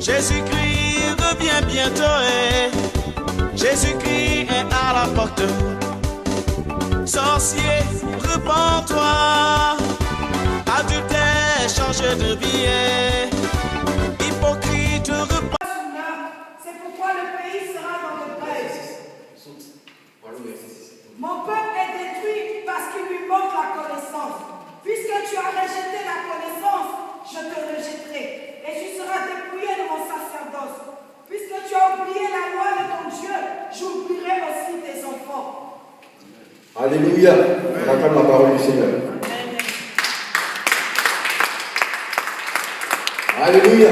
Jésus-Christ revient bientôt et Jésus-Christ est à la porte. Sorcier, repens-toi. Adultère, change de vie. Hypocrite, repens-toi. C'est pourquoi le pays sera dans le détresse. Mon peuple est détruit parce qu'il lui manque la connaissance. Puisque tu as rejeté la connaissance, je te rejetterai. Et tu seras dépouillé de mon sacerdoce. Puisque tu as oublié la loi de ton Dieu, j'oublierai aussi tes enfants. Alléluia. On acclame la parole du Seigneur. Alléluia.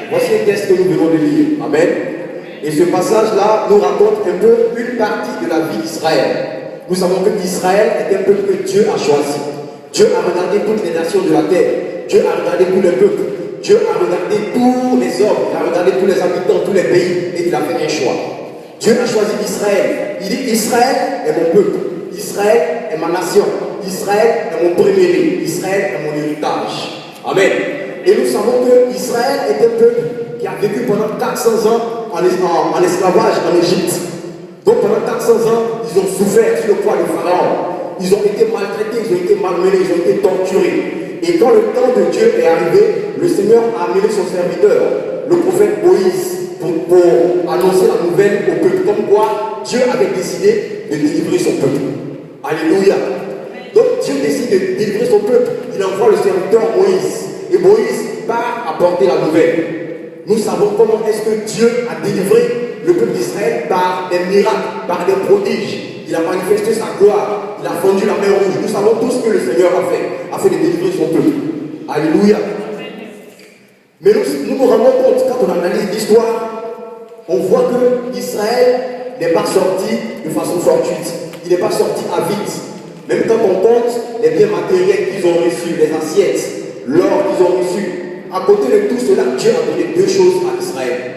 Voici un texte que nous venons de lire. Amen. Et ce passage-là nous raconte un peu une partie de la vie d'Israël. Nous savons que Israël est un peuple que Dieu a choisi. Dieu a regardé toutes les nations de la terre. Dieu a regardé tous les peuples. Dieu a regardé tous les hommes. Il a regardé tous les habitants, tous les pays. Et il a fait un choix. Dieu a choisi Israël. Il dit Israël est mon peuple. Israël est ma nation. Israël est mon premier-né. Israël est mon héritage. Amen. Et nous savons que Israël est un peuple qui a vécu pendant 400 ans en esclavage en Égypte. Donc pendant 400 ans, ils ont souffert sur le poids du Pharaon. Ils ont été maltraités, ils ont été malmenés, ils ont été torturés. Et quand le temps de Dieu est arrivé, le Seigneur a amené son serviteur, le prophète Moïse, pour annoncer la nouvelle au peuple. Comme quoi, Dieu avait décidé de délivrer son peuple. Alléluia. Donc Dieu décide de délivrer son peuple. Il envoie le serviteur Moïse. Et Moïse part apporter la nouvelle. Nous savons comment est-ce que Dieu a délivré le peuple d'Israël par des miracles, par des prodiges. Il a manifesté sa gloire. Il a fondu la mer rouge. Nous savons tout ce que le Seigneur a fait afin de délivrer son peuple. Alléluia. Mais nous nous rendons compte, quand on analyse l'histoire, on voit que Israël n'est pas sorti de façon fortuite. Il n'est pas sorti à vite. Même quand on compte les biens matériels qu'ils ont reçus, les assiettes, l'or qu'ils ont reçu, à côté de tout cela, Dieu a donné deux choses à Israël.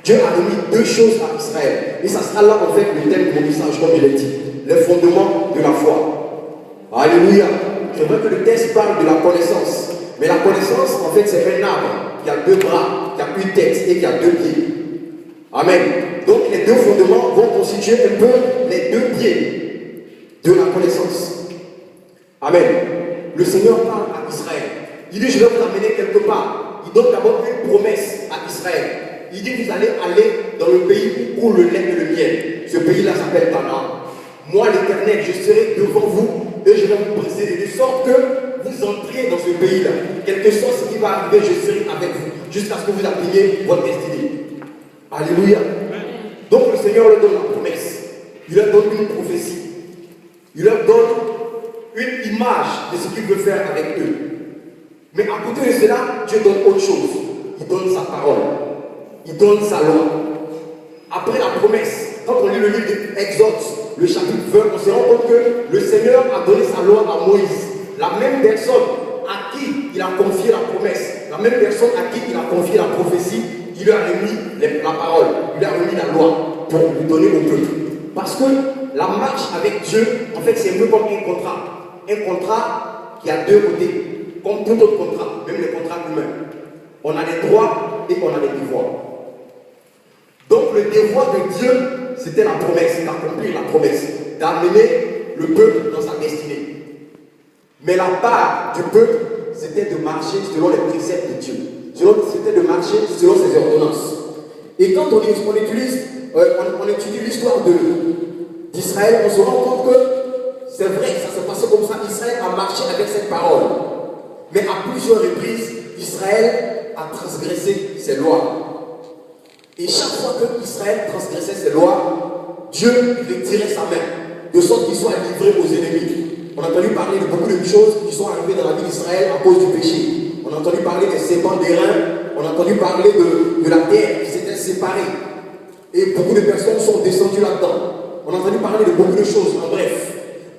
Dieu a remis deux choses à Israël. Et ça sera là en fait le thème de mon message, comme il est dit. Les fondements de la foi. Alléluia. C'est vrai que le texte parle de la connaissance. Mais la connaissance, en fait, c'est un arbre qui a deux bras, qui a une tête et qui a deux pieds. Amen. Donc les deux fondements vont constituer un peu les deux pieds de la connaissance. Amen. Le Seigneur parle à Israël. Il dit, je vais vous amener quelque part. Il donne d'abord une promesse à Israël. Il dit, vous allez aller dans le pays où le lait et le miel. Ce pays-là s'appelle Canaan. Moi, l'Éternel, je serai devant vous et je vais vous précéder de sorte que vous entriez dans ce pays-là. Quel que soit ce qui va arriver, je serai avec vous jusqu'à ce que vous atteigniez votre destinée. Alléluia. Donc le Seigneur leur donne la promesse. Il leur donne une prophétie. Il leur donne une image de ce qu'il veut faire avec eux. Mais à côté de cela, Dieu donne autre chose. Il donne sa parole. Il donne sa loi. Après la promesse, quand on lit le livre d'Exode, le chapitre 20, on se rend compte que le Seigneur a donné sa loi à Moïse. La même personne à qui il a confié la promesse, la même personne à qui il a confié la prophétie, il lui a remis la parole, il lui a remis la loi pour lui donner au peuple. Parce que la marche avec Dieu, en fait, c'est un peu comme un contrat. Un contrat qui a deux côtés, comme tout autre contrat, même les contrats humains. On a des droits et on a des devoirs. Donc le devoir de Dieu, c'était la promesse, d'accomplir la promesse, d'amener le peuple dans sa destinée. Mais la part du peuple, c'était de marcher selon les préceptes de Dieu. C'était de marcher selon ses ordonnances. Et quand on étudie l'histoire d'Israël, on se rend compte que c'est vrai, ça s'est passé comme ça. Israël a marché avec cette parole. Mais à plusieurs reprises, Israël a transgressé ses lois. Et chaque fois que Israël transgressait ses lois, Dieu retirait sa main, de sorte qu'il soit livré aux ennemis. On a entendu parler de beaucoup de choses qui sont arrivées dans la vie d'Israël à cause du péché. On a entendu parler des serpents d'airain, on a entendu parler de la terre qui s'était séparée. Et beaucoup de personnes sont descendues là-dedans. On a entendu parler de beaucoup de choses, en bref.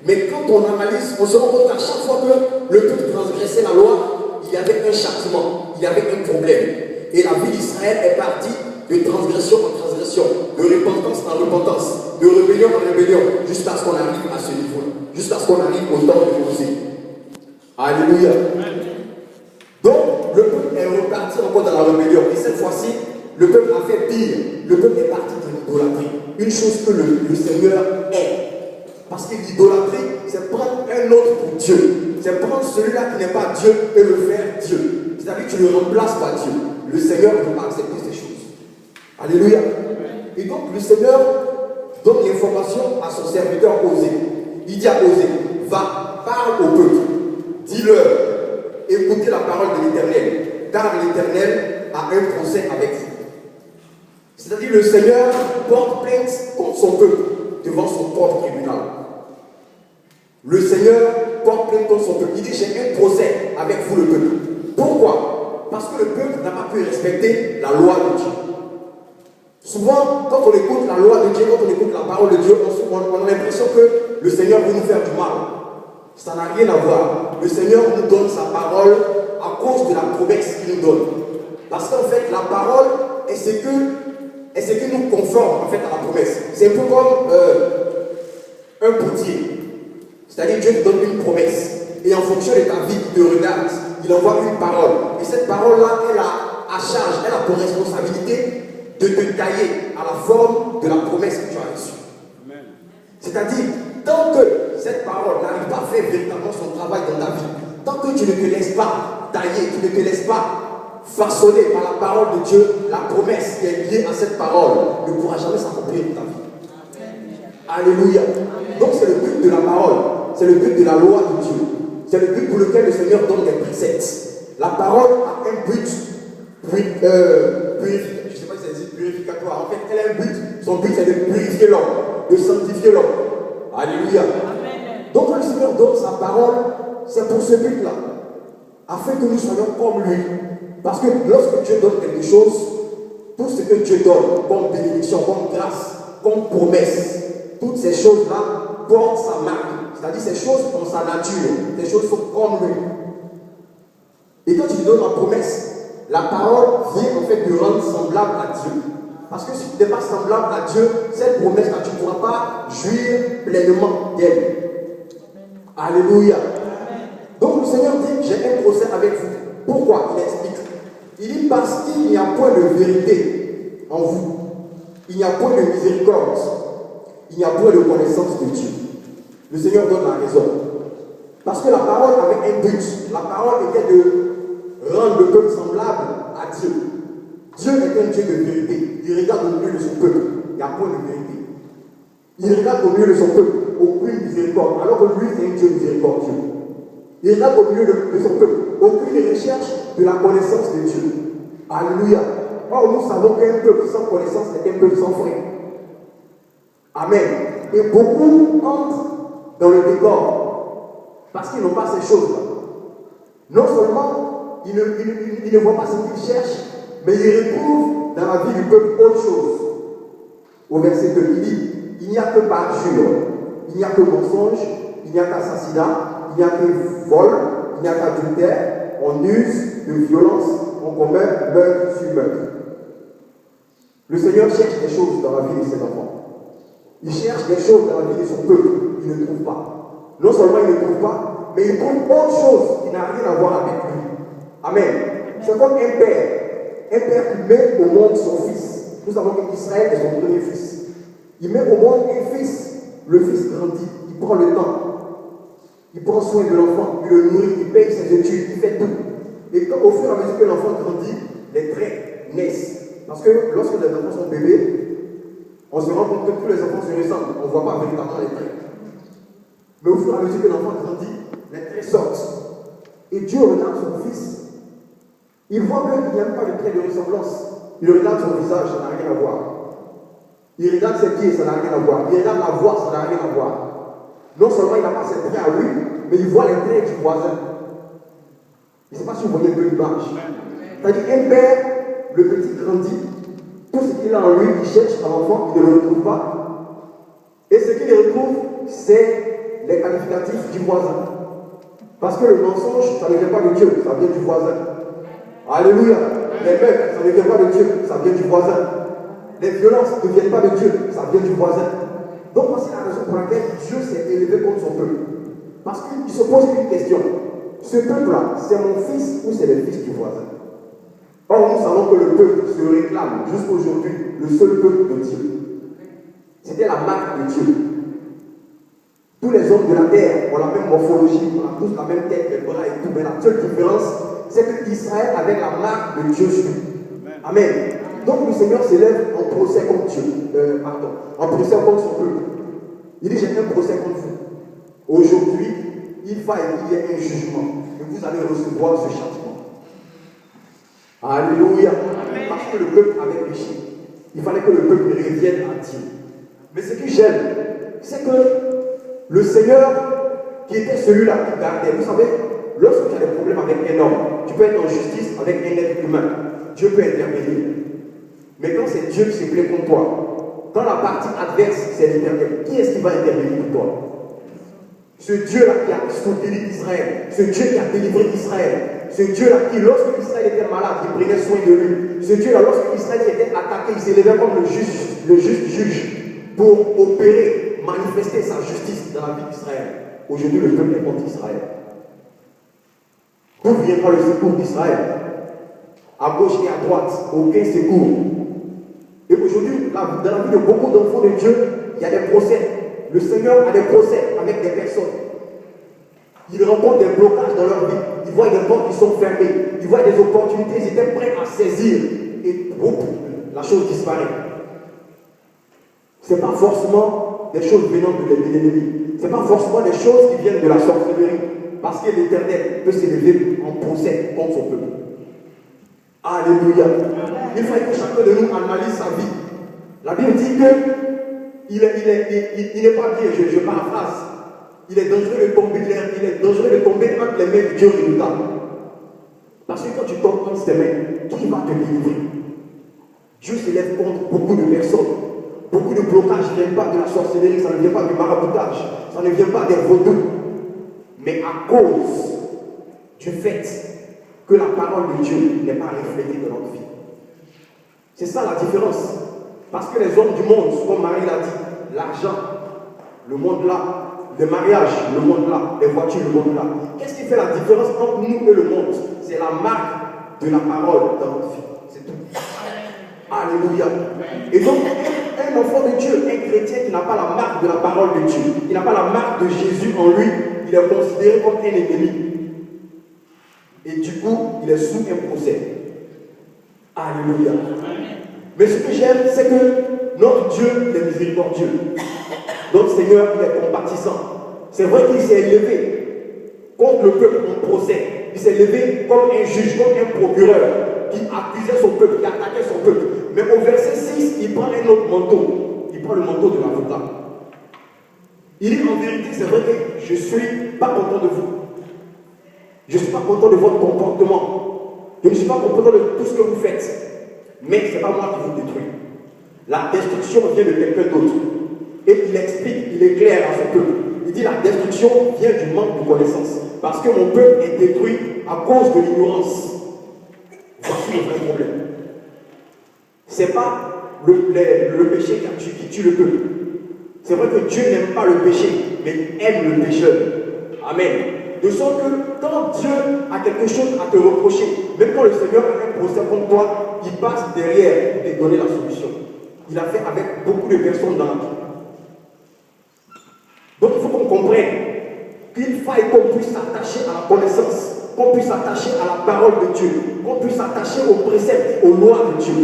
Mais quand on analyse, on se rend compte qu'à chaque fois que le peuple transgressait la loi, il y avait un châtiment, il y avait un problème. Et la vie d'Israël est partie de transgression en transgression, de repentance en repentance, de rébellion en rébellion, jusqu'à ce qu'on arrive à ce niveau-là, jusqu'à ce qu'on arrive au temps de Moïse. Alléluia. Donc, le peuple est reparti encore dans la rébellion. Et cette fois-ci, le peuple a fait pire. Le peuple est parti de l'idolâtrie. Une chose que le Seigneur est. Parce que l'idolâtrie, c'est prendre un autre pour Dieu. C'est prendre celui-là qui n'est pas Dieu et le faire Dieu. C'est-à-dire que tu le remplaces par Dieu. Le Seigneur ne peut pas accepter ces choses. Alléluia. Et donc le Seigneur donne l'information à son serviteur Osée. Il dit à Osée, va, parle au peuple. Dis-leur, écoutez la parole de l'Éternel, car l'Éternel a un procès avec vous. C'est-à-dire le Seigneur porte plainte contre son peuple devant son propre tribunal. Le Seigneur porte plainte contre son peuple. Il dit, j'ai un procès avec vous le peuple. Pourquoi? Parce que le peuple n'a pas pu respecter la loi de Dieu. Souvent, quand on écoute la loi de Dieu, quand on écoute la parole de Dieu, on a l'impression que le Seigneur veut nous faire du mal. Ça n'a rien à voir. Le Seigneur nous donne sa parole à cause de la promesse qu'il nous donne. Parce qu'en fait, la parole est ce que nous conforme en fait, à la promesse. C'est un peu comme un potier. C'est-à-dire Dieu te donne une promesse. Et en fonction de ta vie, il te regarde. Il envoie une parole. Et cette parole-là, elle a à charge, elle a pour responsabilité de te tailler à la forme de la promesse que tu as reçue. C'est-à-dire, tant que cette parole n'arrive pas à faire véritablement son travail dans ta vie, tant que tu ne te laisses pas tailler, tu ne te laisses pas façonner par la parole de Dieu, la promesse qui est liée à cette parole ne pourra jamais s'accomplir dans ta vie. Alléluia. Donc c'est le but de la parole, c'est le but de la loi de Dieu. C'est le but pour lequel le Seigneur donne des préceptes. La parole a un but je ne sais pas si ça dit purificatoire. En fait, elle a un but. Son but, c'est de purifier l'homme, de sanctifier l'homme. Alléluia. Amen. Donc, le Seigneur donne sa parole, c'est pour ce but-là. Afin que nous soyons comme lui. Parce que lorsque Dieu donne quelque chose, tout ce que Dieu donne, comme bénédiction, comme grâce, comme promesse, toutes ces choses-là portent sa marque. C'est-à-dire, ces choses ont sa nature. Ces choses sont comme lui. Et quand tu lui donnes la promesse, la parole vient en fait te rendre semblable à Dieu. Parce que si tu n'es pas semblable à Dieu, cette promesse-là, tu ne pourras pas jouir pleinement d'elle. Alléluia. Donc le Seigneur dit, j'ai un procès avec vous. Pourquoi? Il explique. Il dit, parce qu'il n'y a point de vérité en vous. Il n'y a point de miséricorde. Il n'y a point de connaissance de Dieu. Le Seigneur donne la raison. Parce que la parole avait un but. La parole était de rendre le peuple semblable à Dieu. Dieu est un Dieu de vérité. Il regarde au milieu de son peuple. Il n'y a point de vérité. Il regarde au milieu de son peuple. Aucune miséricorde. Alors que lui, c'est un Dieu miséricordieux. Il regarde au milieu de son peuple. Aucune recherche de la connaissance de Dieu. Alléluia. Or, nous savons qu'un peuple sans connaissance est un peuple sans frère. Amen. Et beaucoup entrent dans le décor parce qu'ils n'ont pas ces choses-là. Non seulement ils ne voient pas ce qu'ils cherchent, mais ils retrouvent dans la vie du peuple autre chose. Au verset 2, il dit, il n'y a que parjure, il n'y a que mensonge, il n'y a qu'assassinat, il n'y a que vol, il n'y a qu'adultère, on use de violence, on commet meurtre sur meurtre. Le Seigneur cherche des choses dans la vie de ses enfants. Il cherche des choses dans la vie de son peuple, il ne trouve pas. Non seulement il ne trouve pas, mais il trouve autre chose qui n'a rien à voir avec lui. Amen. C'est comme un père qui met au monde son fils. Nous savons qu'Israël est son premier fils. Il met au monde un fils. Le fils grandit, il prend le temps. Il prend soin de l'enfant, il le nourrit, il paye ses études, il fait tout. Et quand, au fur et à mesure que l'enfant grandit, les traits naissent. Parce que lorsque les enfants sont bébés, on se rend compte que tous les enfants se ressemblent. On ne voit pas véritablement les traits. Mais au fur et à mesure que l'enfant grandit, les traits sortent. Et Dieu regarde son fils. Il voit même qu'il n'y a pas de trait de ressemblance. Il regarde son visage, ça n'a rien à voir. Il regarde ses pieds, ça n'a rien à voir. Il regarde la voix, ça n'a rien à voir. Non seulement il n'a pas ses traits à lui, mais il voit les traits du voisin. Je ne sais pas si vous voyez un peu l'image. C'est-à-dire un père, le petit grandit, tout ce qu'il a en lui, il cherche à l'enfant, il ne le retrouve pas. Et ce qu'il retrouve, c'est les qualificatifs du voisin. Parce que le mensonge, ça ne vient pas de Dieu, ça vient du voisin. Alléluia. Les mecs, ça ne vient pas de Dieu, ça vient du voisin. Les violences ne viennent pas de Dieu, ça vient du voisin. Donc voici la raison pour laquelle Dieu s'est élevé contre son peuple. Parce qu'il se pose une question. Ce peuple-là, c'est mon fils ou c'est le fils du voisin? Or, nous savons que le peuple se réclame jusqu'aujourd'hui le seul peuple de Dieu. C'était la marque de Dieu. Tous les hommes de la terre ont la même morphologie, on a tous la même tête, les bras et tout, mais la seule différence, c'est que Israël avait la marque de Dieu sur lui. Amen. Donc le Seigneur s'élève en procès contre Dieu, en procès contre son peuple. Il dit, j'ai un procès contre vous. Aujourd'hui, il va y ait un jugement et vous allez recevoir ce châtiment. Alléluia. Parce que le peuple avait péché. Il fallait que le peuple revienne à Dieu. Mais ce que j'aime, c'est que le Seigneur, qui était celui-là qui gardait, vous savez, lorsque tu as des problèmes avec un homme, tu peux être en justice avec un être humain. Dieu peut intervenir. Mais quand c'est Dieu qui se plaît contre toi, quand la partie adverse, c'est l'Éternel, qui est-ce qui va intervenir pour toi? Ce Dieu-là qui a soutenu Israël, ce Dieu qui a délivré Israël, ce Dieu-là qui, lorsque Israël était malade, il prenait soin de lui. Ce Dieu-là, lorsque Israël était attaqué, il s'élevait comme le juste juge pour opérer, manifester sa justice dans la vie d'Israël. Aujourd'hui, le peuple est contre Israël. D'où viendra le secours d'Israël? À gauche et à droite, aucun secours. Et aujourd'hui, dans la vie de beaucoup d'enfants de Dieu, il y a des procès. Le Seigneur a des procès avec des personnes. Ils rencontrent des blocages dans leur vie. Ils voient des portes qui sont fermées. Ils voient des opportunités. Ils étaient prêts à saisir. Et la chose disparaît. Ce n'est pas forcément des choses venant de l'ennemi. Ce n'est pas forcément des choses qui viennent de la sorcellerie. Parce que l'Éternel peut s'élever en procès contre son peuple. Alléluia. Il faut que chacun de nous analyse sa vie. La Bible dit que il n'est pas bien, je paraphrase. Il est dangereux de tomber, entre les mains de Dieu redoutable. Parce que quand tu tombes entre ses mains, qui va te délivrer? Dieu s'élève contre beaucoup de personnes. Beaucoup de blocages ne viennent pas de la sorcellerie, ça ne vient pas du maraboutage, ça ne vient pas des vaudous. Mais à cause du fait que la parole de Dieu n'est pas reflétée dans notre vie. C'est ça la différence. Parce que les hommes du monde, comme Marie l'a dit, l'argent, le monde là, le mariage, le monde là, les voitures, le monde là. Qu'est-ce qui fait la différence entre nous et le monde? C'est la marque de la parole dans notre vie. C'est tout. Alléluia. Et donc, un enfant de Dieu, un chrétien qui n'a pas la marque de la parole de Dieu, qui n'a pas la marque de Jésus en lui, il est considéré comme un ennemi. Et du coup, il est sous un procès. Alléluia. Mais ce que j'aime, c'est que notre Dieu est miséricordieux. Notre Seigneur, il est compatissant. C'est vrai qu'il s'est élevé contre le peuple en procès. Il s'est élevé comme un juge, comme un procureur qui accusait son peuple, qui attaquait son peuple. Mais au verset 6, il prend un autre manteau. Il prend le manteau de l'avocat. Il dit en vérité, c'est vrai que je ne suis pas content de vous. Je ne suis pas content de votre comportement. Je ne suis pas content de tout ce que vous faites. Mais ce n'est pas moi qui vous détruis. La destruction vient de quelqu'un d'autre. Et il explique, il est clair à son peuple. Il dit la destruction vient du manque de connaissance. Parce que mon peuple est détruit à cause de l'ignorance. Voici le vrai problème. Ce n'est pas le péché qui tue le peuple. C'est vrai que Dieu n'aime pas le péché, mais il aime le pécheur. Amen. De sorte que quand Dieu a quelque chose à te reprocher, même quand le Seigneur a un procès contre toi, il passe derrière pour te donner la solution. Il a fait avec beaucoup de personnes dans la vie. Donc il faut qu'on comprenne qu'il faille qu'on puisse s'attacher à la connaissance, qu'on puisse s'attacher à la parole de Dieu, qu'on puisse s'attacher aux préceptes, aux lois de Dieu.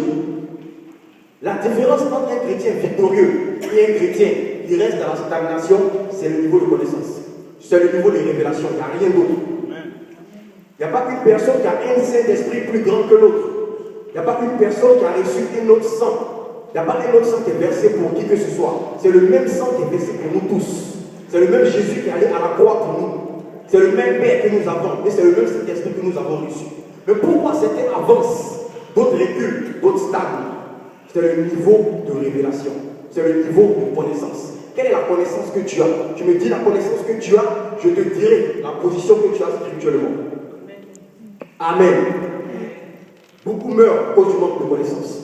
La différence entre un chrétien victorieux et un chrétien qui reste dans la stagnation, c'est le niveau de connaissance. C'est le niveau de révélation, il n'y a rien d'autre. Il n'y a pas une personne qui a un Saint-Esprit plus grand que l'autre. Il n'y a pas une personne qui a reçu un autre sang. Il n'y a pas un autre sang qui est versé pour qui que ce soit. C'est le même sang qui est versé pour nous tous. C'est le même Jésus qui est allé à la croix pour nous. C'est le même Père que nous avons. Et c'est le même Saint-Esprit que nous avons reçu. Mais pourquoi certains avancent, d'autres reculent, d'autres stagnent? C'est le niveau de révélation. C'est le niveau de connaissance. Quelle est la connaissance que tu as? Tu me dis la connaissance que tu as, je te dirai la position que tu as spirituellement. Amen. Beaucoup meurent à cause du manque de connaissance.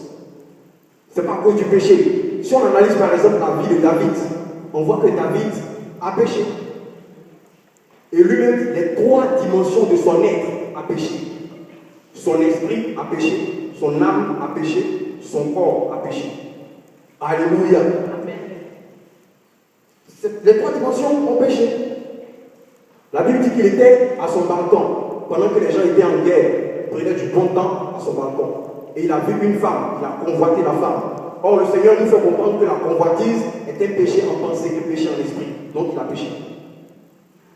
Ce n'est pas à cause du péché. Si on analyse par exemple la vie de David, on voit que David a péché. Et lui-même, les trois dimensions de son être a péché. son esprit a péché, son âme a péché, son corps a péché. Alléluia. Les trois dimensions ont péché. La Bible dit qu'il était à son balcon, pendant que les gens étaient en guerre, il prenait du bon temps à son balcon. Et il a vu une femme, il a convoité la femme. Or, le Seigneur nous fait comprendre que la convoitise est un péché en pensée, un péché en esprit. Donc, il a péché.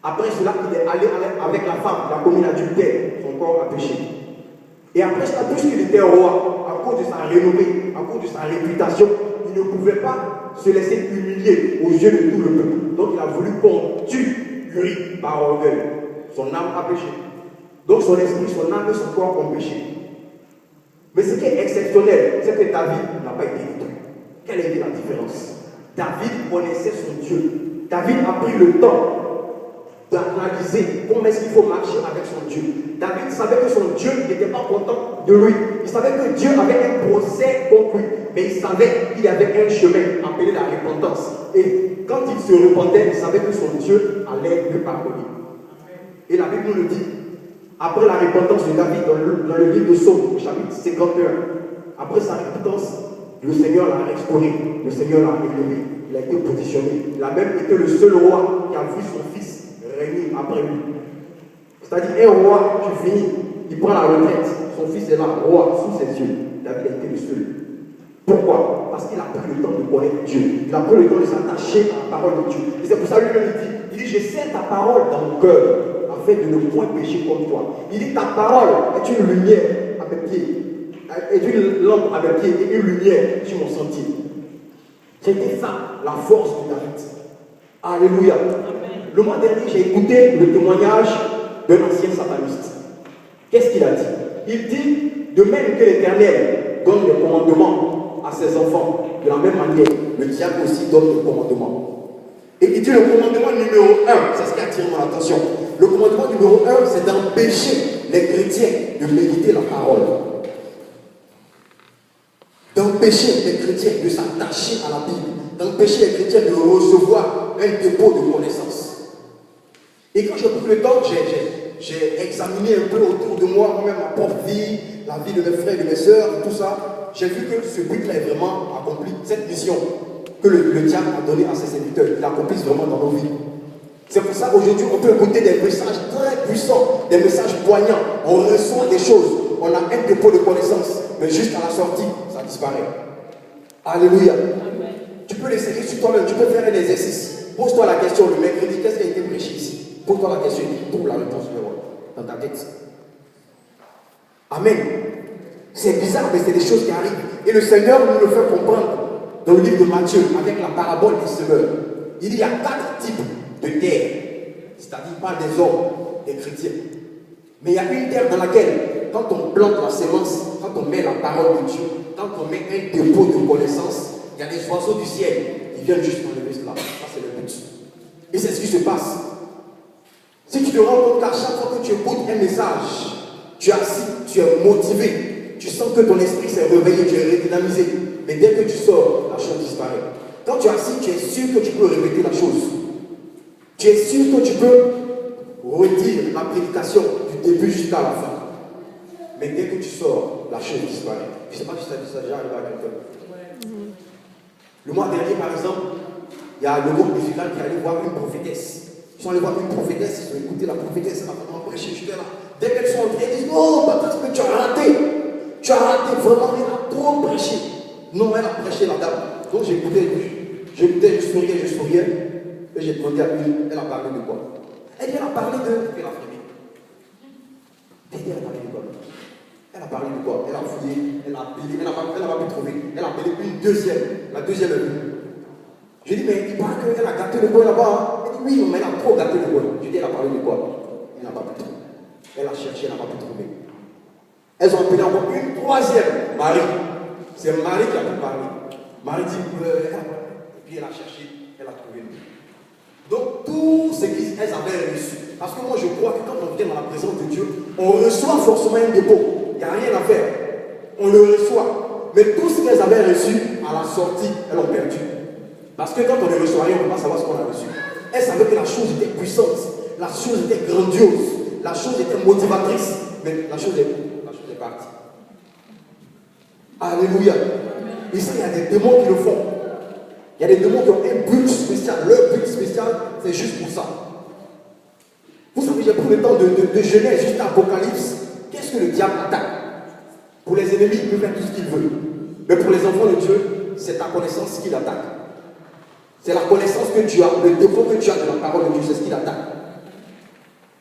Après cela, il est allé avec la femme, il a commis l'adultère, son corps a péché. Et après cela, puisqu'il était roi, à cause de sa renommée, à cause de sa réputation, il ne pouvait pas se laisser humilier aux yeux de tout le peuple. Donc, il a voulu qu'on tue Uri par orgueil. Son âme a péché. Donc, son esprit, son âme et son corps ont péché. Mais ce qui est exceptionnel, c'est que David n'a pas été détruit. Quelle était la différence? David connaissait son Dieu. David a pris le temps d'analyser comment est-ce qu'il faut marcher avec son Dieu. David savait que son Dieu n'était pas content de lui. Il savait que Dieu avait un procès contre lui. Mais il savait qu'il y avait un chemin appelé la repentance. Et quand il se repentait, il savait que son Dieu allait lui pardonner. Et la Bible nous le dit. Après la repentance de David dans le livre de Psaume, chapitre 51, après sa repentance, le Seigneur l'a restauré, le Seigneur l'a élevé, il a été positionné. Il a même été le seul roi qui a vu son fils régner après lui. C'est-à-dire, un roi, tu finis, il prend la retraite, son fils est là, roi, sous ses yeux. David a été le seul. Pourquoi? Parce qu'il a pris le temps de connaître Dieu. Il a pris le temps de s'attacher à la parole de Dieu. Et c'est pour ça lui-même il dit, je sais ta parole dans mon cœur, afin de ne point pécher contre toi. Il dit, ta parole est une lumière à mes pieds, est une lampe à mes pieds et une lumière sur mon sentier. C'était ça, la force de David. Alléluia. Amen. Le mois dernier, j'ai écouté le témoignage d'un ancien sataniste. Qu'est-ce qu'il a dit? Il dit, de même que l'Éternel donne des commandements à ses enfants, de la même manière, le diable aussi donne des commandements. Et il dit le commandement numéro 1, c'est ce qui attire mon attention. Le commandement numéro 1, c'est d'empêcher les chrétiens de méditer la parole. D'empêcher les chrétiens de s'attacher à la Bible. D'empêcher les chrétiens de recevoir un dépôt de connaissances. Et quand j'ai pris le temps, j'ai examiné un peu autour de moi, moi-même ma propre vie, la vie de mes frères et de mes sœurs, et tout ça. J'ai vu que ce but-là est vraiment accompli, cette mission que le diable a donnée à ses serviteurs, il l'accomplisse vraiment dans nos vies. C'est pour ça qu'aujourd'hui, on peut écouter des messages très puissants, des messages poignants. On reçoit des choses, on a un dépôt de connaissances, mais juste à la sortie, ça disparaît. Alléluia. Amen. Tu peux l'essayer sur toi-même, tu peux faire un exercice. Pose-toi la question le mercredi, qu'est-ce qui a été prêché ici? Pose-toi la question et trouve la réponse dans ta tête. Amen. C'est bizarre, mais c'est des choses qui arrivent. Et le Seigneur nous le fait comprendre dans le livre de Matthieu, avec la parabole des semeurs. Il dit, il y a 4 types de terre. C'est-à-dire, il parle des hommes, des chrétiens. Mais il y a une terre dans laquelle, quand on plante la semence, quand on met la parole de Dieu, quand on met un dépôt de connaissances, il y a des oiseaux du ciel qui viennent juste enlever cela. Ça, c'est le but. Et c'est ce qui se passe. Si tu te rends compte qu'à chaque fois que tu écoutes un message, tu es assis, tu es motivé, tu sens que ton esprit s'est réveillé, tu es redynamisé. Mais dès que tu sors, la chose disparaît. Quand tu es assis, tu es sûr que tu peux répéter la chose. Tu es sûr que tu peux redire la prédication du début jusqu'à la fin. Mais dès que tu sors, la chose disparaît. Je ne sais pas si ça est déjà arrivé à quelqu'un. Le mois dernier, par exemple, il y a le groupe musical qui allait voir une prophétesse. Ils sont allés voir une prophétesse, ils ont écouté la prophétesse, elle a vraiment prêché, j'étais là. Dès qu'elles sont entrées, elles disent, oh, peut-être que tu as raté. Tu as raté, vraiment, elle a trop prêché. Non, elle a prêché la dame. Donc j'écoutais, je souriais. Et j'ai demandé à une, elle a parlé de quoi? Elle dit, elle a parlé de l'infirmier. Elle dit, elle a parlé de quoi? Elle a parlé de quoi? Elle a fouillé, elle a appelé, elle n'a pas pu trouver. Elle a appelé une deuxième. La deuxième est venue. Je dis, mais il paraît qu'elle a gâté le coin là-bas. Elle dit, oui, mais elle a trop gâté le coin. Je dis, elle a parlé de quoi? Elle n'a pas pu trouver. Elle a cherché, elle n'a pas pu trouver. Elles ont appelé encore une troisième, Marie. C'est Marie qui a pu parler. Marie dit, et puis elle a cherché, elle a trouvé. Donc tout ce qu'elles avaient reçu. Parce que moi je crois que quand on vient dans la présence de Dieu, on reçoit forcément un dépôt. Il n'y a rien à faire. On le reçoit. Mais tout ce qu'elles avaient reçu, à la sortie, elles l'ont perdu. Parce que quand on ne reçoit rien, on ne peut pas savoir ce qu'on a reçu. Elles savaient que la chose était puissante, la chose était grandiose, la chose était motivatrice, mais la chose est Alléluia. Et ça, il y a des démons qui le font. Il y a des démons qui ont un but spécial. Leur but spécial, c'est juste pour ça. Vous savez, j'ai pris le temps de Genèse jusqu'à Apocalypse. Qu'est-ce que le diable attaque? Pour les ennemis, il peut faire tout ce qu'il veut. Mais pour les enfants de Dieu, c'est ta connaissance qu'il attaque. C'est la connaissance que tu as, le défaut que tu as de la parole de Dieu, c'est ce qu'il attaque.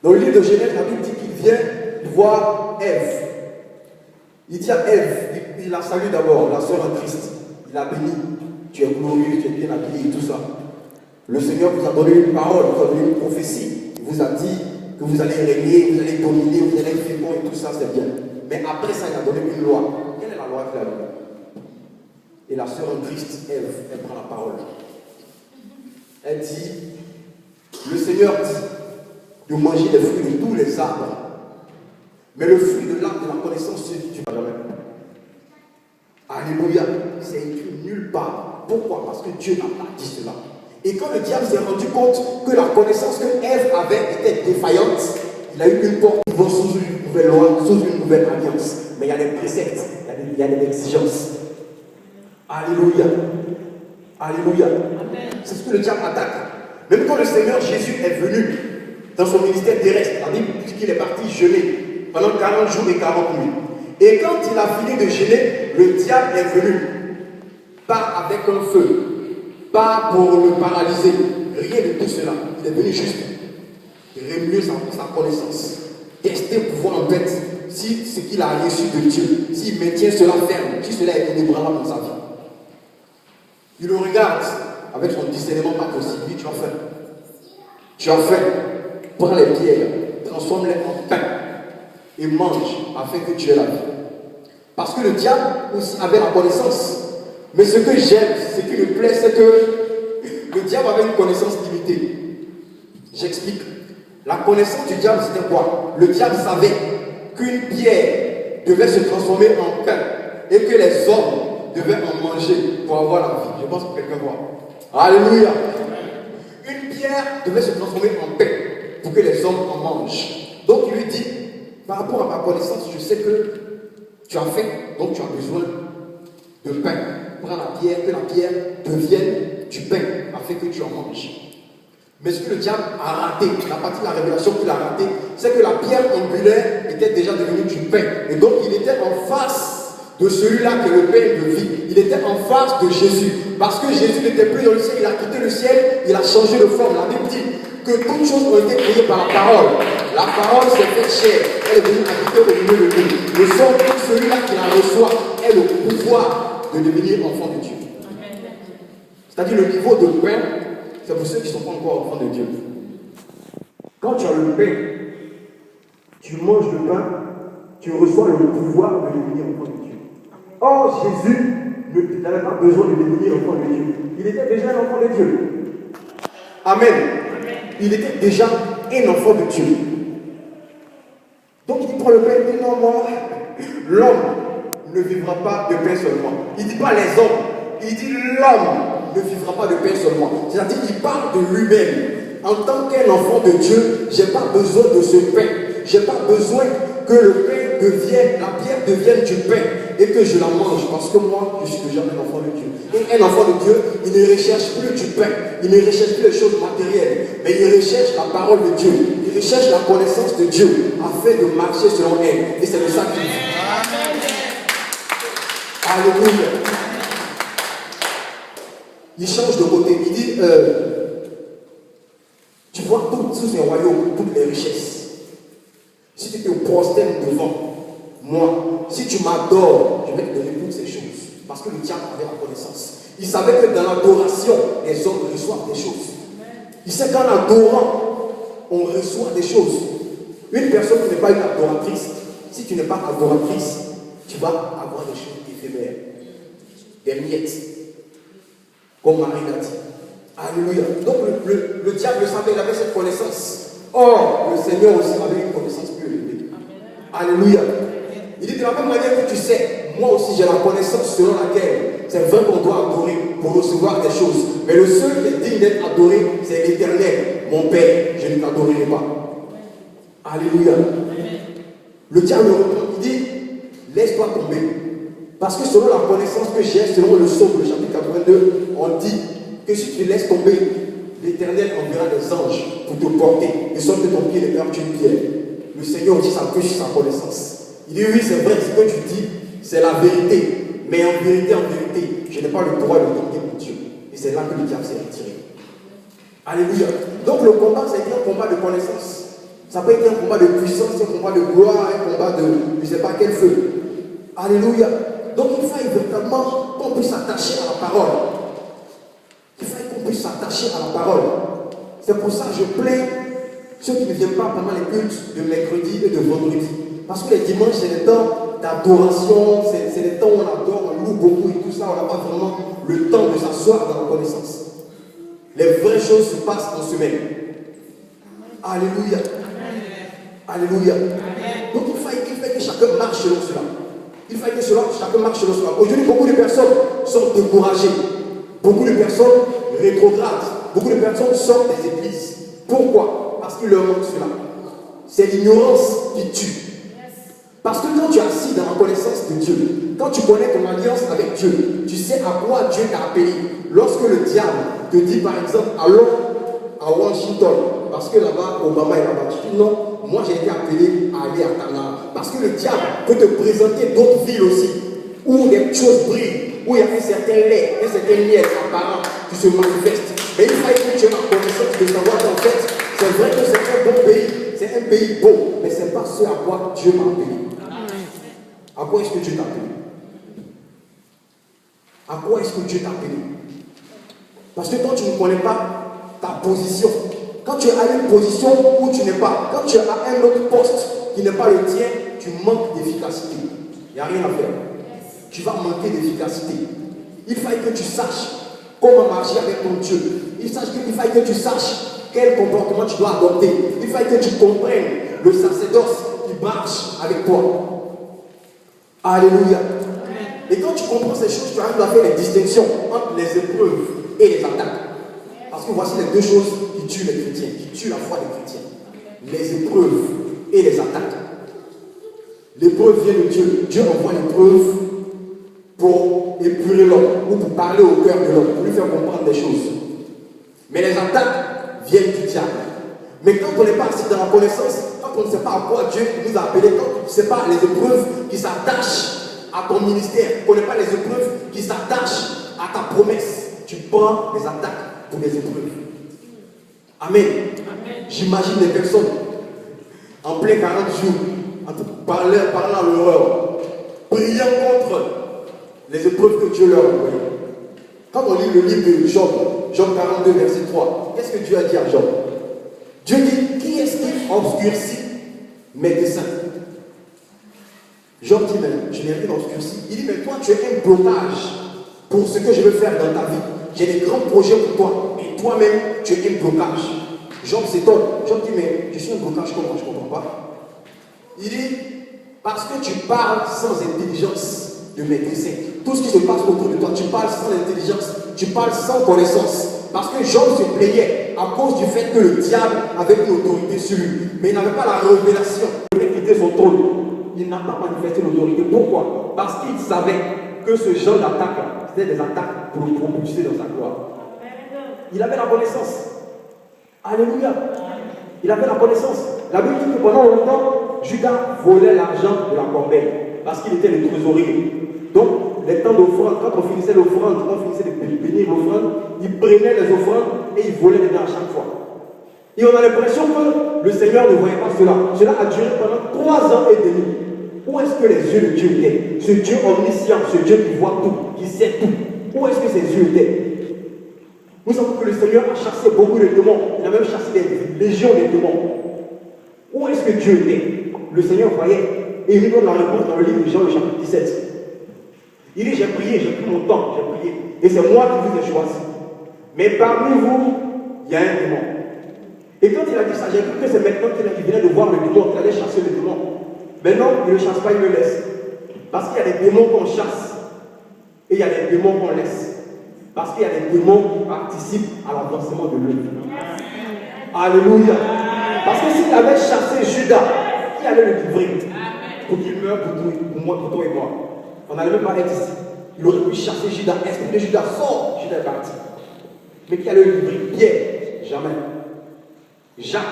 Dans le livre de Genèse, la Bible dit qu'il vient voir Ève. Il dit à Ève, il la salue d'abord, la sœur en Christ. Il la béni. Tu es glorieux, tu es bien habillé, tout ça. Le Seigneur vous a donné une parole, vous a donné une prophétie. Il vous a dit que vous allez régner, vous allez dominer, vous allez être fécond et tout ça, c'est bien. Mais après ça, il a donné une loi. Quelle est la loi qu'il a donnée? Et la sœur en Christ, Ève, elle prend la parole. Elle dit, le Seigneur dit de manger les fruits de tous les arbres. Mais le fruit de l'arbre de la connaissance, tu vas jamais. Alléluia. C'est écrit nulle part. Pourquoi? Parce que Dieu n'a pas dit cela. Et quand le diable s'est rendu compte que la connaissance que Ève avait était défaillante, il a eu une porte qui va sous une nouvelle loi, sous une nouvelle alliance. Mais il y a des préceptes, il y a des exigences. Alléluia. Alléluia. C'est ce que le diable attaque. Même quand le Seigneur Jésus est venu dans son ministère terrestre, la Bible dit qu'il est parti jeûner pendant 40 jours et 40 nuits. Et quand il a fini de jeûner, le diable est venu. Pas avec un feu, pas pour le paralyser, rien de tout cela. Il est venu juste remuer sa connaissance, tester pour voir en fait si ce qu'il a reçu de Dieu, s'il maintient cela ferme, si cela est inébranlable dans sa vie. Il le regarde avec son discernement pas possible. Il dit, tu as faim. Tu as faim. Prends les pierres, transforme-les en pain et mange afin que tu aies la vie. Parce que le diable aussi avait la connaissance. Mais ce que j'aime, ce qui me plaît, c'est que le diable avait une connaissance limitée. J'explique. La connaissance du diable, c'était quoi? Le diable savait qu'une pierre devait se transformer en pain et que les hommes devaient en manger pour avoir la vie. Je pense que quelqu'un voit. Alléluia. Une pierre devait se transformer en pain pour que les hommes en mangent. Donc il lui dit, par rapport à ma connaissance, je sais que tu as faim, donc tu as besoin de pain. Prends la pierre, que la pierre devienne du pain afin que tu en manges. Mais ce que le diable a raté, la partie de la révélation qu'il a raté, c'est que la pierre angulaire était déjà devenue du pain. Et donc il était en face de celui-là qui est le pain de vie. Il était en face de Jésus. Parce que Jésus n'était plus dans le ciel, il a quitté le ciel, il a changé de forme. La Bible dit que toutes choses ont été créées par la parole. La parole s'est faite chair, elle est venue habiter au milieu de nous. Le sang de celui-là qui la reçoit est le pouvoir de devenir enfant de Dieu. C'est-à-dire le niveau de pain, c'est pour ceux qui ne sont pas encore enfants de Dieu. Quand tu as le pain, tu manges le pain, tu reçois le pouvoir de devenir enfant de Dieu. Or, Jésus n'avait pas besoin de devenir enfant de Dieu. Il était déjà un enfant de Dieu. Amen. Il était déjà un enfant de Dieu. Donc il prend le pain et dit non, moi, l'homme ne vivra pas de pain seulement. Il ne dit pas les hommes, il dit l'homme ne vivra pas de pain seulement. C'est-à-dire qu'il parle de lui-même. En tant qu'un enfant de Dieu, je n'ai pas besoin de ce pain. Je n'ai pas besoin que le pain devienne, la pierre devienne du pain et que je la mange parce que moi, je suis déjà un enfant de Dieu. Et un enfant de Dieu, il ne recherche plus du pain, il ne recherche plus les choses matérielles, mais il recherche la parole de Dieu, il recherche la connaissance de Dieu afin de marcher selon elle. Et c'est de ça qu'il vit. Alléluia. Il change de côté, il dit tu vois tous ces royaumes, toutes les richesses. Si tu te prosternes devant moi, si tu m'adores, je vais te donner toutes ces choses. Parce que le diable avait la connaissance. Il savait que dans l'adoration, les hommes reçoivent des choses. Il sait qu'en adorant, on reçoit des choses. Une personne qui n'est pas une adoratrice, si tu n'es pas adoratrice, tu vas avoir des choses éphémères, des miettes, comme Marie l'a dit. Alléluia. Donc le diable savait, il avait cette connaissance. Or, le Seigneur aussi avait une connaissance plus élevée. Alléluia. Il dit de la même manière que tu sais, moi aussi j'ai la connaissance selon laquelle c'est vrai qu'on doit adorer pour recevoir des choses. Mais le seul qui est digne d'être adoré, c'est l'Éternel. Mon Père, je ne t'adorerai pas. Alléluia. Le diable reprend, il dit, laisse-toi tomber. Parce que selon la connaissance que j'ai, selon le psaume, le chapitre 82, on dit que si tu laisses tomber, l'Éternel enverra des anges pour te porter, et sorte que ton pied ne heurte une pierre. Le Seigneur aussi s'appuie sur sa connaissance. Il dit oui, c'est vrai, ce que tu dis, c'est la vérité. Mais en vérité, je n'ai pas le droit de tenter mon Dieu. Et c'est là que le diable s'est retiré. Alléluia. Donc le combat, c'est un combat de connaissance. Ça peut être un combat de puissance, un combat de gloire, un combat de je ne sais pas quel feu. Alléluia. Donc il faut véritablement qu'on puisse s'attacher à la parole. Il faut qu'on puisse s'attacher à la parole. C'est pour ça que je plains ceux qui ne viennent pas pendant les cultes de mercredi et de vendredi. Parce que les dimanches, c'est le temps d'adoration, c'est le temps où on adore, on loue beaucoup et tout ça. On n'a pas vraiment le temps de s'asseoir dans la connaissance. Les vraies choses se passent en semaine. Alléluia. Alléluia. Donc il faut que chacun marche selon cela. Il faut que chacun marche selon cela. Aujourd'hui, beaucoup de personnes sont découragées. Beaucoup de personnes rétrogradent. Beaucoup de personnes sortent des églises. Pourquoi? Parce qu'il leur manque cela. C'est l'ignorance qui tue. Parce que quand tu es assis dans la connaissance de Dieu, quand tu connais ton alliance avec Dieu, tu sais à quoi Dieu t'a appelé. Lorsque le diable te dit par exemple, allons à Washington, parce que là-bas, Obama est là-bas, tu dis non, moi j'ai été appelé à aller à Tana. Parce que le diable peut te présenter d'autres villes aussi, où des choses brillent, où il y a un certain lait, un certain miel apparent qui se manifeste. Mais il faut que tu aies la connaissance de savoir qu'en fait, c'est vrai que c'est un bon pays, c'est un pays beau, mais ce n'est pas ce à quoi Dieu m'a appelé. À quoi est-ce que Dieu t'a appelé? À quoi est-ce que Dieu t'a appelé? Parce que quand tu ne connais pas ta position, quand tu es à une position où tu n'es pas, quand tu es à un autre poste qui n'est pas le tien, tu manques d'efficacité. Il n'y a rien à faire. Tu vas manquer d'efficacité. Il faut que tu saches comment marcher avec ton Dieu. Il faut que tu saches quel comportement tu dois adopter. Il faut que tu comprennes le sacerdoce qui marche avec toi. Alléluia. Et quand tu comprends ces choses, tu arrives à faire les distinctions entre les épreuves et les attaques. Parce que voici les deux choses qui tuent les chrétiens, qui tuent la foi des chrétiens. Les épreuves et les attaques. L'épreuve vient de Dieu. Dieu envoie l'épreuve pour épurer l'homme ou pour parler au cœur de l'homme, pour lui faire comprendre des choses. Mais les attaques viennent du diable. Mais quand on n'est pas assis dans la connaissance, quand on ne sait pas à quoi Dieu nous a appelés, quand on ne sait pas les épreuves qui s'attachent à ton ministère, qu'on ne connaît pas les épreuves qui s'attachent à ta promesse, tu prends des attaques pour des épreuves. Amen. J'imagine des personnes en plein 40 jours, parlant à l'horreur, priant contre les épreuves que Dieu leur a envoyées. Quand on lit le livre de Job, Job 42, verset 3, qu'est-ce que Dieu a dit à Job? Dieu dit, qui est-ce qui obscurcit mes desseins? Job dit, mais je n'ai rien obscurci. Il dit, mais toi, tu es un blocage pour ce que je veux faire dans ta vie. J'ai des grands projets pour toi. Et toi-même, tu es un blocage. Job s'étonne. Job dit, mais je suis un blocage comment? Je ne comprends pas. Il dit, parce que tu parles sans intelligence de mes desseins. Tout ce qui se passe autour de toi, tu parles sans intelligence. Tu parles sans connaissance. Parce que Job se plaignait à cause du fait que le diable avait une autorité sur lui. Mais il n'avait pas la révélation. Il voulait quitter son trône. Il n'a pas manifesté l'autorité. Pourquoi? Parce qu'il savait que ce genre d'attaque, c'était des attaques pour le propulser dans sa gloire. Il avait la connaissance. Alléluia. Il avait la connaissance. La Bible dit que pendant longtemps, Judas volait l'argent de la corbeille. Parce qu'il était le trésorier. Donc, les temps d'offrande, quand on finissait l'offrande, quand on finissait de bénir l'offrande, il prenait les offrandes et il volait dedans à chaque fois. Et on a l'impression que le Seigneur ne voyait pas cela. Cela a duré pendant 3 ans et demi. Où est-ce que les yeux de Dieu étaient? Ce Dieu omniscient, ce Dieu qui voit tout, qui sait tout. Où est-ce que ses yeux étaient? Nous savons que le Seigneur a chassé beaucoup de démons. Il a même chassé des légions de démons. Où est-ce que Dieu était? Le Seigneur voyait. Et il nous donne la réponse dans le livre de Jean, le chapitre 17. Il dit, j'ai prié, j'ai pris mon temps, j'ai prié. Et c'est moi qui vous ai choisi. Mais parmi vous, il y a un démon. Et quand il a dit ça, j'ai cru que c'est maintenant qu'il venait de voir le démon, qu'il allait chasser le démon. Mais non, il ne le chasse pas, il le laisse. Parce qu'il y a des démons qu'on chasse. Et il y a des démons qu'on laisse. Parce qu'il y a des démons qui participent à l'avancement de l'œuvre. Alléluia. Parce que s'il avait chassé Judas, qui allait le livrer? Pour qu'il meure pour toi et moi. On n'allait même pas être ici. Il aurait pu chasser Judas. Esprit de Judas, sort. Judas est parti. Mais qui allait le livrer? Pierre, jamais. Jacques,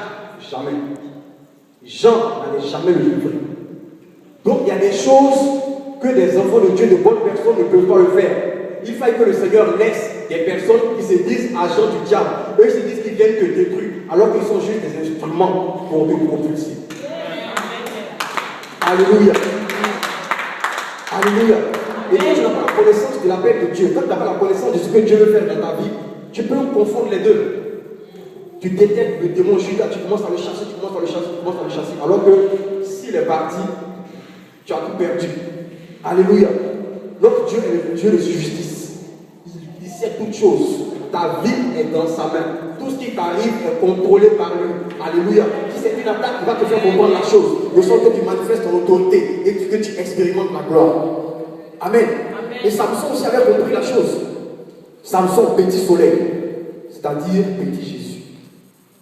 jamais. Jean n'allait jamais le livrer. Donc il y a des choses que des enfants de Dieu, de bonnes personnes ne peuvent pas le faire. Il faille que le Seigneur laisse des personnes qui se disent agents du diable. Eux se disent qu'ils viennent te détruire, alors qu'ils sont juste des instruments pour te propulser. Alléluia. Alléluia. Et quand tu n'as pas la connaissance de l'appel de Dieu, quand tu n'as pas la connaissance de ce que Dieu veut faire dans ta vie, tu peux confondre les deux. Tu détectes le démon Judas, tu commences à le chasser, tu commences à le chasser, tu commences à le chasser. Alors que s'il est parti, tu as tout perdu. Alléluia. Notre Dieu est le Dieu de justice. Il sait toutes choses. Ta vie est dans sa main. Tout ce qui t'arrive est contrôlé par lui. Alléluia. Si c'est une attaque qui va te faire comprendre la chose, de sorte que tu manifestes ton autorité et que tu expérimentes la gloire. Amen. Et Samson aussi avait compris la chose. Samson, petit soleil, c'est-à-dire petit Jésus.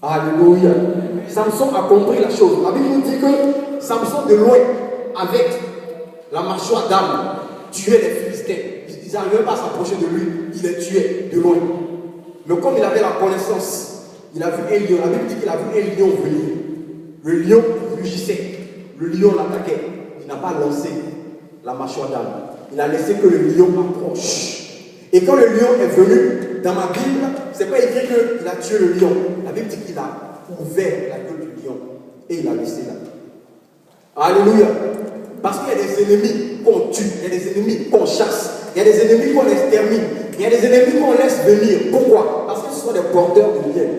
Alléluia. Samson a compris la chose. La Bible nous dit que Samson de loin, avec la mâchoire d'âme, tuait les Philistins. Ils n'arrivaient pas à s'approcher de lui, il les tuait de loin. Mais comme il avait la connaissance, il a vu un lion. La Bible dit qu'il a vu un lion venir. Le lion rugissait, le lion l'attaquait. Il n'a pas lancé la mâchoire d'âme. Il a laissé que le lion approche. Et quand le lion est venu, dans ma Bible, c'est pas écrit qu'il a tué le lion. La Bible dit qu'il a ouvert la gueule du lion et il a laissé là. Alléluia. Parce qu'il y a des ennemis qu'on tue, il y a des ennemis qu'on chasse, il y a des ennemis qu'on extermine, il y a des ennemis qu'on laisse venir. Pourquoi? Parce que ce sont des porteurs de miel.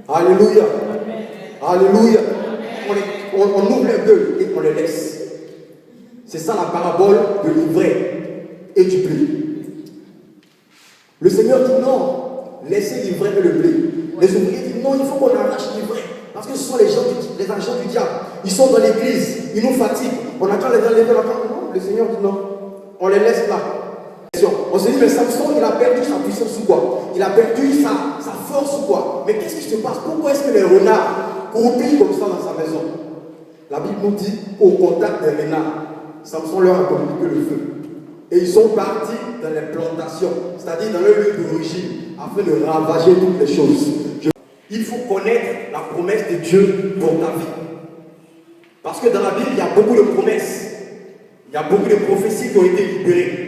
Alléluia. Alléluia. On ouvre les gueules et on les laisse. C'est ça la parabole de l'ivraie et du blé. Le Seigneur dit non, laissez l'ivraie et le blé. Les ouvriers disent non, il faut qu'on arrache l'ivraie. Parce que ce sont les agents du diable. Ils sont dans l'église, ils nous fatiguent. On attend les enlever, on attend. Non, le Seigneur dit non. On les laisse là. On se dit, mais Samson, il a perdu sa puissance ou quoi? Il a perdu sa force ou quoi? Mais qu'est-ce qui se passe? Pourquoi est-ce que les renards croupillent comme ça dans sa maison? La Bible nous dit, au contact des renards, Samson leur a communiqué le feu. Et ils sont partis dans les plantations, c'est-à-dire dans le lieu d'origine, afin de ravager toutes les choses. Il faut connaître la promesse de Dieu pour ta vie. Parce que dans la Bible, il y a beaucoup de promesses. Il y a beaucoup de prophéties qui ont été libérées.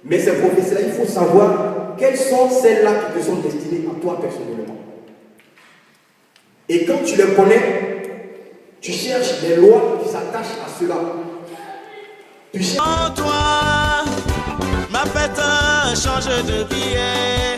Mais ces prophéties-là, il faut savoir quelles sont celles-là qui te sont destinées à toi personnellement. Et quand tu les connais, tu cherches les lois qui s'attachent à cela. Tu cherches... En toi, ma fête change de vie.